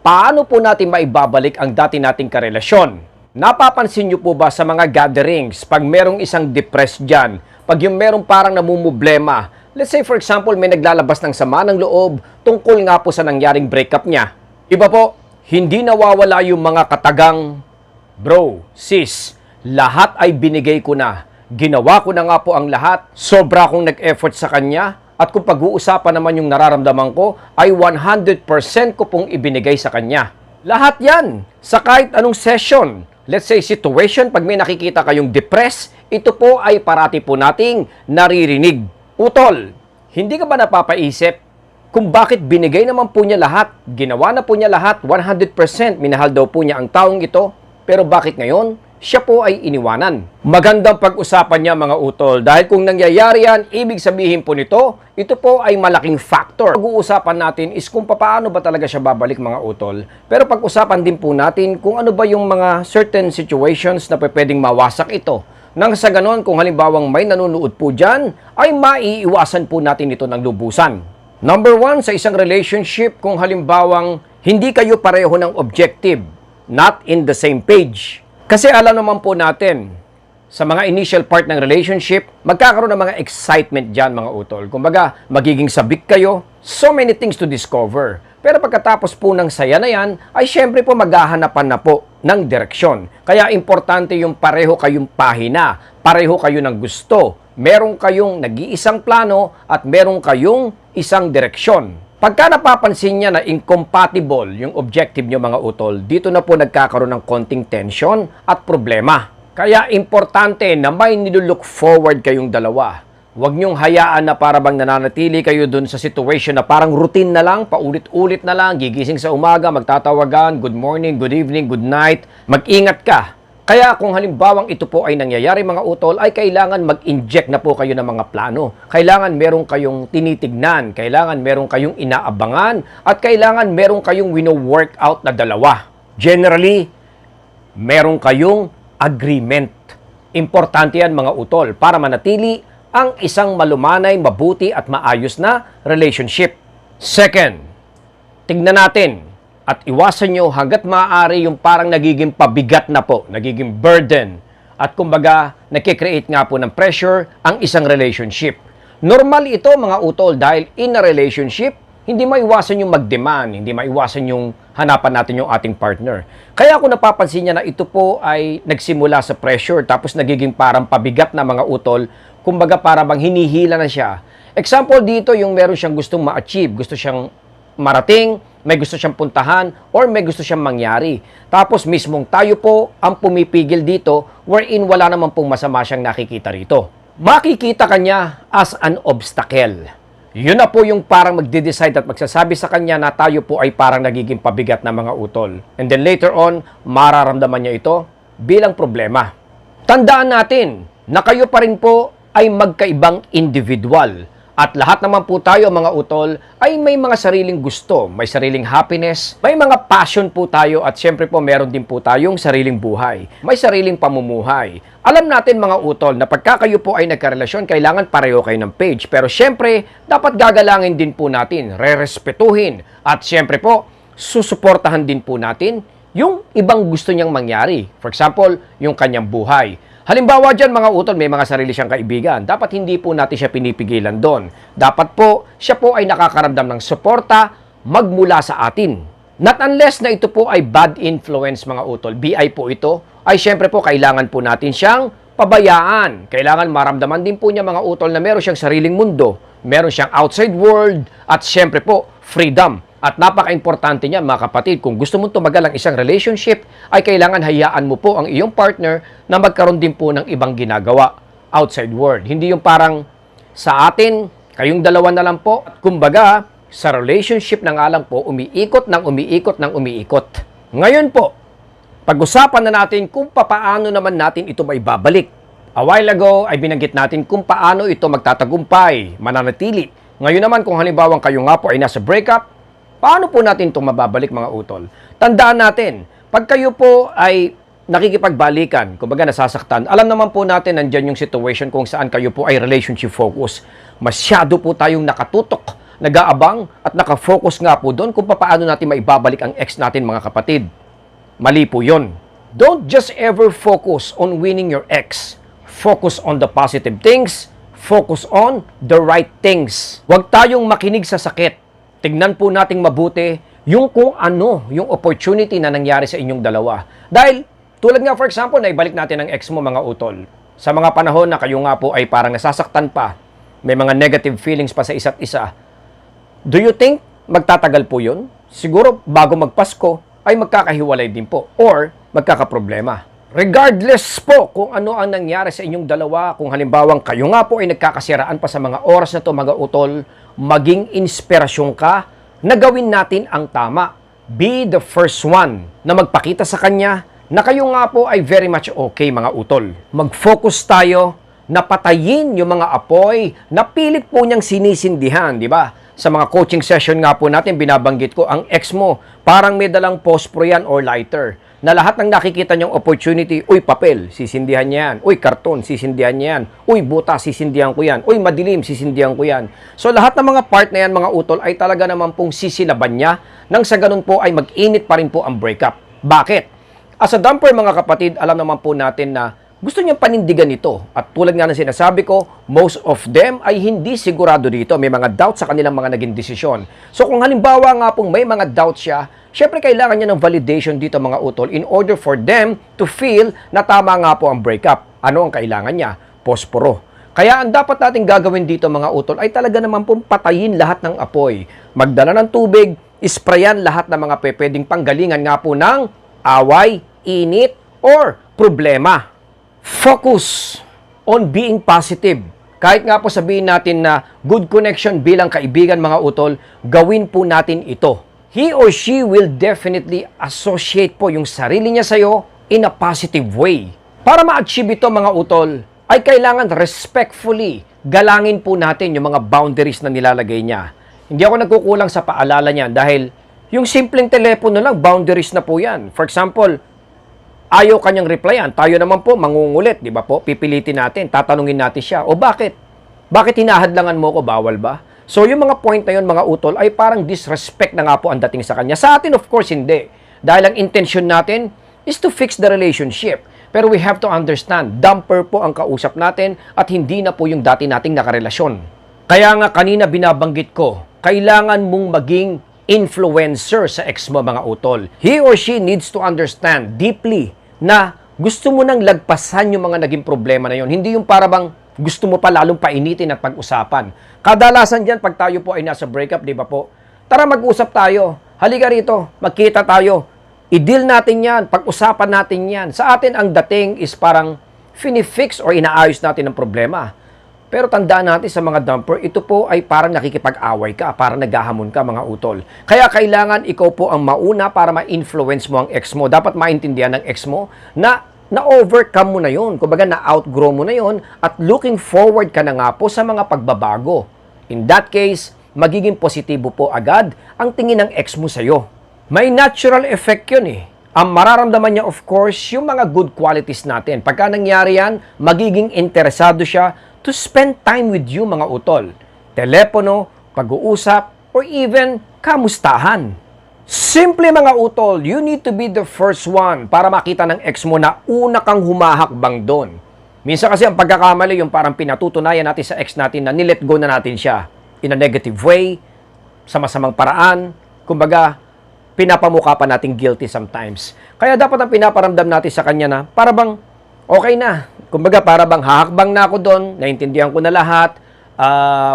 Paano po natin maibabalik ang dati nating karelasyon? Napapansin niyo po ba sa mga gatherings, pag merong isang depressed dyan, pag yung merong parang namumblema, let's say for example, may naglalabas ng sama ng loob tungkol nga po sa nangyaring breakup niya. Iba po, hindi nawawala yung mga katagang, bro, sis, lahat ay binigay ko na. Ginawa ko na nga po ang lahat. Sobra akong nag-effort sa kanya. At kung pag-uusapan naman yung nararamdaman ko, ay 100% ko pong ibinigay sa kanya. Lahat yan, sa kahit anong session. Let's say situation, pag may nakikita kayong depressed, ito po ay parati po nating naririnig. Utol, hindi ka ba napapaisip kung bakit binigay naman po niya lahat? Ginawa na po niya lahat, 100%. Minahal daw po niya ang taong ito. Pero bakit ngayon? Siya po ay iniwanan. Magandang pag-usapan niya mga utol dahil kung nangyayari yan, ibig sabihin po nito, ito po ay malaking factor. Pag-uusapan natin is kung paano ba talaga siya babalik mga utol. Pero pag-usapan din po natin kung ano ba yung mga certain situations na pwedeng mawasak ito. Nang sa ganon, kung halimbawang may nanonood po dyan, ay maiiwasan po natin ito ng lubusan. Number 1, sa isang relationship, kung halimbawang hindi kayo pareho ng objective, not in the same page. Kasi alam naman po natin, sa mga initial part ng relationship, magkakaroon ng mga excitement dyan mga utol. Kumbaga, magiging sabik kayo, so many things to discover. Pero pagkatapos po ng saya na yan, ay syempre po maghahanapan na po ng direksyon. Kaya importante yung pareho kayong pahina, pareho kayo ng gusto, meron kayong nag-iisang plano at meron kayong isang direksyon. Pagka napapansin niya na incompatible yung objective niyo mga utol, dito na po nagkakaroon ng konting tension at problema. Kaya importante na may nilulook forward kayong dalawa. Huwag niyong hayaan na para bang nananatili kayo dun sa situation na parang routine na lang, paulit-ulit na lang, gigising sa umaga, magtatawagan, good morning, good evening, good night. Mag-ingat ka. Kaya kung halimbawang ito po ay nangyayari mga utol, ay kailangan mag-inject na po kayo ng mga plano. Kailangan meron kayong tinitignan, kailangan meron kayong inaabangan, at kailangan meron kayong wino-workout na dalawa. Generally, meron kayong agreement. Importante yan mga utol para manatili ang isang malumanay, mabuti at maayos na relationship. Second, tignan natin at iwasan nyo hanggat maaari yung parang nagiging pabigat na po, nagiging burden. At kumbaga, nakikreate nga po ng pressure ang isang relationship. Normal ito mga utol dahil in a relationship, hindi maiwasan yung mag-demand, hindi maiwasan yung hanapan natin yung ating partner. Kaya kung napapansin niya na ito po ay nagsimula sa pressure tapos nagiging parang pabigat na mga utol, kumbaga para bang hinihila na siya. Example dito yung meron siyang gustong ma-achieve, gusto siyang marating, may gusto siyang puntahan, or may gusto siyang mangyari. Tapos mismong tayo po ang pumipigil dito wherein wala naman pong masama siyang nakikita rito. Makikita kanya as an obstacle. Yun na po yung parang magde-decide at magsasabi sa kanya na tayo po ay parang nagiging pabigat na mga utol. And then later on, mararamdaman niya ito bilang problema. Tandaan natin na kayo pa rin po ay magkaibang individual. At lahat naman po tayo mga utol ay may mga sariling gusto, may sariling happiness, may mga passion po tayo at syempre po meron din po tayong sariling buhay, may sariling pamumuhay. Alam natin mga utol na pagka kayo po ay nagkarelasyon, kailangan pareho kayo ng page. Pero syempre, dapat gagalangin din po natin, rerespetuhin at syempre po, susuportahan din po natin yung ibang gusto niyang mangyari. For example, yung kanyang buhay. Halimbawa dyan mga utol, may mga sarili siyang kaibigan. Dapat hindi po natin siya pinipigilan doon. Dapat po, siya po ay nakakaramdam ng suporta magmula sa atin. Not unless na ito po ay bad influence mga utol. BI po ito, ay syempre po kailangan po natin siyang pabayaan. Kailangan maramdaman din po niya mga utol na meron siyang sariling mundo. Meron siyang outside world at syempre po freedom. At napaka-importante niya mga kapatid, kung gusto mong tumagal ang isang relationship, ay kailangan hayaan mo po ang iyong partner na magkaroon din po ng ibang ginagawa outside world. Hindi yung parang sa atin, kayong dalawa na lang po. At kumbaga, sa relationship na nga lang po, umiikot ng umiikot ng umiikot. Ngayon po, pag-usapan na natin kung paano naman natin ito may babalik. A while ago ay binanggit natin kung paano ito magtatagumpay, mananatili. Ngayon naman kung halimbawa kayo nga po ay nasa breakup, paano po natin itong mababalik mga utol? Tandaan natin, pag kayo po ay nakikipagbalikan, kumbaga nasasaktan, alam naman po natin nandyan yung situation kung saan kayo po ay relationship focus. Masyado po tayong nakatutok nag-aabang at nakafocus nga po doon kung paano natin maibabalik ang ex natin mga kapatid. Mali po yun. Don't just ever focus on winning your ex. Focus on the positive things. Focus on the right things. Huwag tayong makinig sa sakit. Tignan po nating mabuti yung kung ano yung opportunity na nangyari sa inyong dalawa. Dahil, tulad nga for example, na ibalik natin ang ex mo mga utol. Sa mga panahon na kayo nga po ay parang nasasaktan pa, may mga negative feelings pa sa isa't isa, do you think magtatagal po yun? Siguro bago magpasko ay magkakahiwalay din po or magkakaproblema. Regardless po kung ano ang nangyari sa inyong dalawa, kung halimbawang kayo nga po ay nagkakasiraan pa sa mga oras na to mga utol, maging inspirasyon ka na gawin natin ang tama. Be the first one na magpakita sa kanya na kayo nga po ay very much okay mga utol. Mag-focus tayo na patayin yung mga apoy na pilit po niyang sinisindihan, di ba? Sa mga coaching session nga po natin, binabanggit ko, ang ex mo, parang may dalang pospro yan or lighter, na lahat ng nakikita niyong opportunity, uy, papel, sisindihan niya yan. Uy, karton, sisindihan niya yan. Uy, buta, sisindihan ko yan. Uy, madilim, sisindihan ko yan. So, lahat ng mga part na yan, mga utol, ay talaga naman pong sisilaban niya nang sa ganun po ay mag-init pa rin po ang breakup. Bakit? As a dumper, mga kapatid, alam naman po natin na gusto niyang panindigan ito. At tulad nga ng sinasabi ko, most of them ay hindi sigurado dito. May mga doubts sa kanilang mga naging desisyon. So kung halimbawa nga pong may mga doubts siya, syempre kailangan niya ng validation dito mga utol in order for them to feel na tama nga po ang breakup. Ano ang kailangan niya? Posporo. Kaya ang dapat natin gagawin dito mga utol ay talaga naman pong patayin lahat ng apoy. Magdala ng tubig, isprayan lahat ng mga pwedeng panggalingan nga po ng away, init, or problema. Focus on being positive. Kahit nga po sabihin natin na good connection bilang kaibigan mga utol, gawin po natin ito. He or she will definitely associate po yung sarili niya sa'yo in a positive way. Para ma-achieve ito mga utol, ay kailangan respectfully galangin po natin yung mga boundaries na nilalagay niya. Hindi ako nagkukulang sa paalala niya dahil yung simpleng telepono lang, boundaries na po yan. For example, ayaw kanyang replyan, tayo naman po mangungulit, di ba po? Pipilitin natin, tatanungin natin siya, o bakit? Bakit hinahadlangan mo ko, bawal ba? So yung mga point na yun, mga utol, ay parang disrespect na nga po ang dating sa kanya. Sa atin, of course, hindi. Dahil ang intention natin is to fix the relationship. Pero we have to understand, dumper po ang kausap natin at hindi na po yung dati nating nakarelasyon. Kaya nga kanina binabanggit ko, kailangan mong maging influencer sa ex mo mga utol. He or she needs to understand deeply na gusto mo nang lagpasan yung mga naging problema na yon. Hindi yung para bang gusto mo pa lalong painitin at pag-usapan. Kadalasan dyan, pag tayo po ay nasa breakup, di ba po? Tara mag-usap tayo. Halika rito, magkita tayo. I-deal natin yan, pag-usapan natin yan. Sa atin, ang dating is parang finifix or inaayos natin ang problema. Pero tandaan natin sa mga dumper, ito po ay parang nakikipag-away ka, parang naghahamon ka mga utol. Kaya kailangan ikaw po ang mauna para ma-influence mo ang ex mo. Dapat maintindihan ng ex mo na na-overcome mo na yun. Kumbaga na-outgrow mo na yun at looking forward ka na nga po sa mga pagbabago. In that case, magiging positibo po agad ang tingin ng ex mo sa'yo. May natural effect yun eh. Ang mararamdaman niya of course, yung mga good qualities natin. Pagka nangyari yan, magiging interesado siya to spend time with you mga utol. Telepono, pag-uusap, or even kamustahan. Simple mga utol, you need to be the first one para makita ng ex mo na una kang humahakbang doon. Minsan kasi ang pagkakamali yung parang pinatutunayan natin sa ex natin na nilet go na natin siya in a negative way, sa masamang paraan, kumbaga pinapamukha pa natin guilty sometimes. Kaya dapat ang pinaparamdam natin sa kanya na para bang okay na. Kumbaga, para bang hahakbang na ako doon, naintindihan ko na lahat,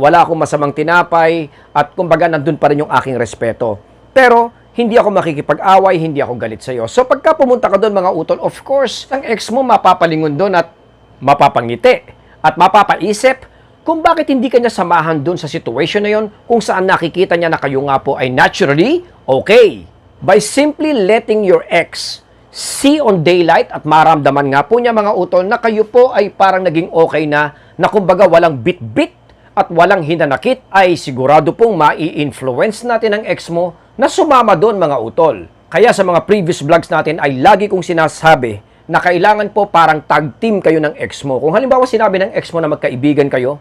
wala akong masamang tinapay, at kumbaga, nandun pa rin yung aking respeto. Pero, hindi ako makikipag-away, hindi ako galit sa'yo. So, pagka pumunta ka doon, mga utol, of course, ang ex mo mapapalingon doon at mapapangiti at mapapaisip kung bakit hindi ka niya samahan doon sa situation na yon kung saan nakikita niya na kayo nga po ay naturally okay. By simply letting your ex see on daylight at maramdaman nga po niya mga utol na kayo po ay parang naging okay na kumbaga walang bit-bit at walang hinanakit ay sigurado pong mai-influence natin ang ex mo na sumama doon mga utol. Kaya sa mga previous vlogs natin ay lagi kong sinasabi na kailangan po parang tag team kayo ng ex mo. Kung halimbawa sinabi ng ex mo na magkaibigan kayo,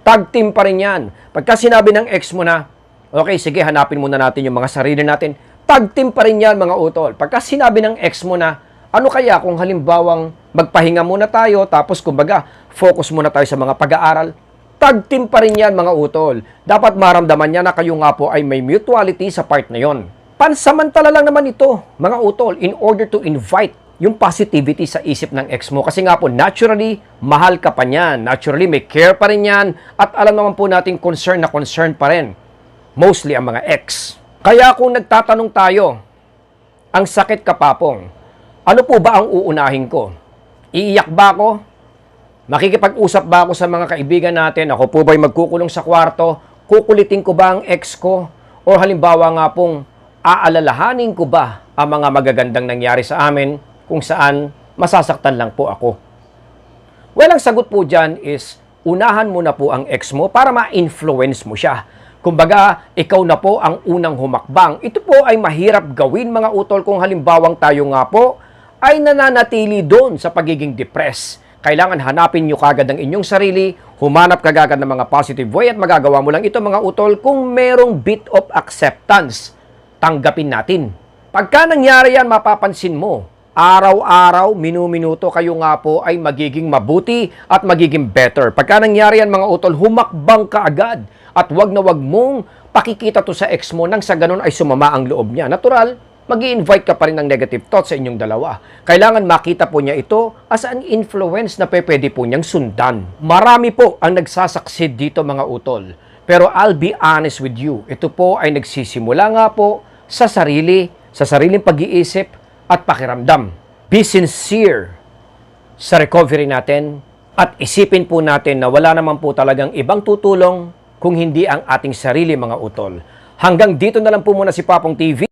tag team pa rin yan. Pagka sinabi ng ex mo na Okay, sige, hanapin muna natin yung mga sarili natin. Tag-team pa rin yan, mga utol. Pagka sinabi ng ex mo na, ano kaya kung halimbawang magpahinga muna tayo, tapos kumbaga, focus muna tayo sa mga pag-aaral, tag-team pa rin yan, mga utol. Dapat maramdaman niya na kayo nga po ay may mutuality sa part na yon. Pansamantala lang naman ito, mga utol, in order to invite yung positivity sa isip ng ex mo. Kasi nga po, naturally, mahal ka pa niyan. Naturally, may care pa rin yan. At alam naman po natin, concern na concern pa rin. Mostly ang mga ex. Kaya kung nagtatanong tayo, ang sakit kapapong, ano po ba ang uunahin ko? Iiyak ba ako? Makikipag-usap ba ako sa mga kaibigan natin? Ako po ba'y magkukulong sa kwarto? Kukulitin ko ba ang ex ko? O halimbawa nga pong, aalalahanin ko ba ang mga magagandang nangyari sa amin kung saan masasaktan lang po ako? Well, ang sagot po dyan is, unahan mo na po ang ex mo para ma-influence mo siya. Kumbaga, ikaw na po ang unang humakbang. Ito po ay mahirap gawin, mga utol, kung halimbawang tayo nga po ay nananatili doon sa pagiging depressed. Kailangan hanapin nyo kagad ang inyong sarili, humanap kagad ng mga positive way at magagawa mo lang ito, mga utol, kung merong bit of acceptance. Tanggapin natin. Pagka nangyari yan, mapapansin mo, araw-araw, minu-minuto kayo nga po ay magiging mabuti at magiging better. Pagka nangyari yan, mga utol, humakbang ka agad at wag na wag mong pakikita to sa ex mo nang sa ganun ay sumama ang loob niya. Natural, mag-i-invite ka pa rin ng negative thoughts sa inyong dalawa. Kailangan makita po niya ito as an influence na pwede po niyang sundan. Marami po ang nagsasucceed dito, mga utol. Pero I'll be honest with you, ito po ay nagsisimula nga po sa sariling pag-iisip at pakiramdam. Be sincere sa recovery natin at isipin po natin na wala naman po talagang ibang tutulong kung hindi ang ating sarili, mga utol. Hanggang dito na lang po muna si Papong TV.